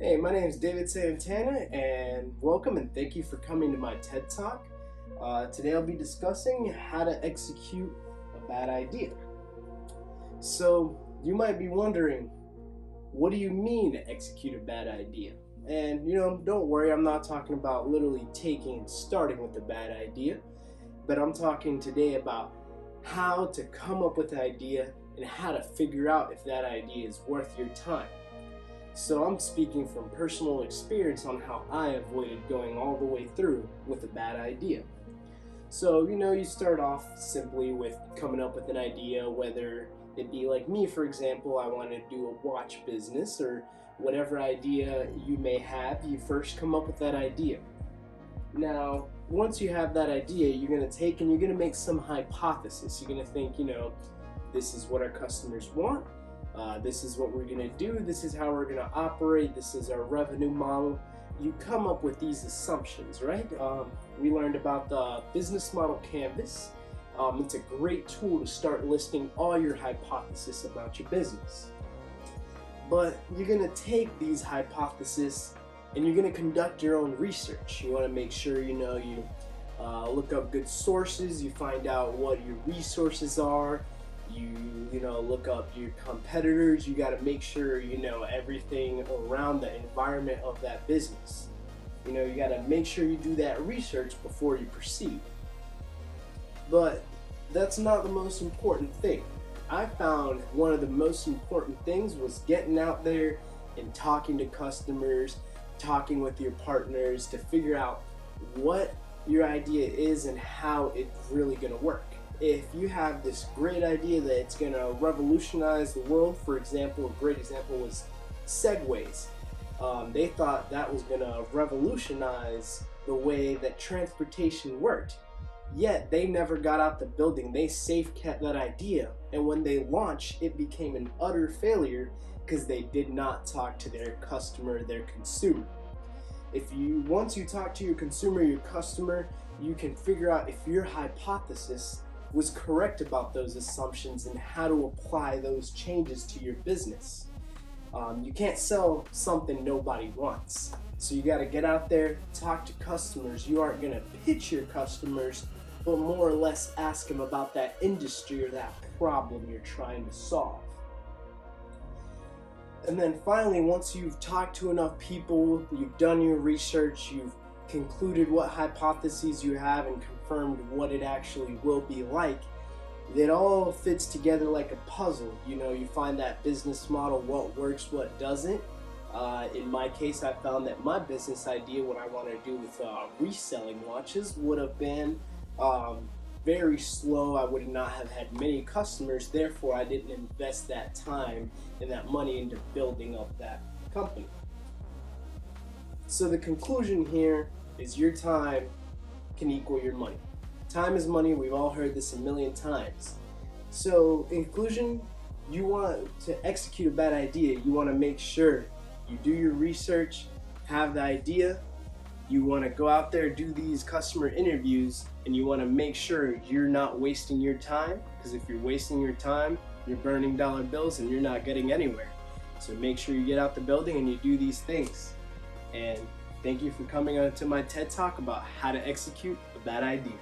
Hey, my name is David Santana, and welcome and thank you for coming to my TED Talk. Today I'll be discussing how to execute a bad idea. So, you might be wondering, what do you mean execute a bad idea? And don't worry, I'm not talking about literally taking and starting with a bad idea, but I'm talking today about how to come up with an idea and how to figure out if that idea is worth your time. So I'm speaking from personal experience on how I avoided going all the way through with a bad idea. So, you start off simply with coming up with an idea, whether it be like me, for example, I want to do a watch business or whatever idea you may have, you first come up with that idea. Now, once you have that idea, you're going to take and you're going to make some hypothesis. You're going to think, this is what our customers want. This is what we're going to do. This is how we're going to operate. This is our revenue model. You come up with these assumptions, right? We learned about the business model canvas. It's a great tool to start listing all your hypotheses about your business. But you're going to take these hypotheses and you're going to conduct your own research. You want to make sure you look up good sources. You find out what your resources are. You look up your competitors. You got to make sure you know everything around the environment of that business. You got to make sure you do that research before you proceed. But that's not the most important thing. I found one of the most important things was getting out there and talking to customers, talking with your partners to figure out what your idea is and how it's really going to work. If you have this great idea that it's going to revolutionize the world, for example, a great example was Segways. They thought that was going to revolutionize the way that transportation worked. Yet they never got out the building. They safe kept that idea, and when they launched, it became an utter failure because they did not talk to their customer, their consumer. Once you talk to your consumer, your customer, you can figure out if your hypothesis was correct about those assumptions and how to apply those changes to your business. You can't sell something nobody wants. So you got to get out there, talk to customers. You aren't going to pitch your customers, but more or less ask them about that industry or that problem you're trying to solve. And then finally, once you've talked to enough people, you've done your research, you've concluded what hypotheses you have and confirmed what it actually will be like, it all fits together like a puzzle. You find that business model, what works, what doesn't. In my case, I found that my business idea, what I want to do with reselling watches, would have been very slow. I would not have had many customers, therefore I didn't invest that time and that money into building up that company. So the conclusion here is your time can equal your money. Time is money. We've all heard this a million times. So in conclusion, you want to execute a bad idea. You want to make sure you do your research, have the idea. You want to go out there, do these customer interviews, and you want to make sure you're not wasting your time, because if you're wasting your time, you're burning dollar bills and you're not getting anywhere. So make sure you get out the building and you do these things. And thank you for coming on to my TED Talk about how to execute a bad idea.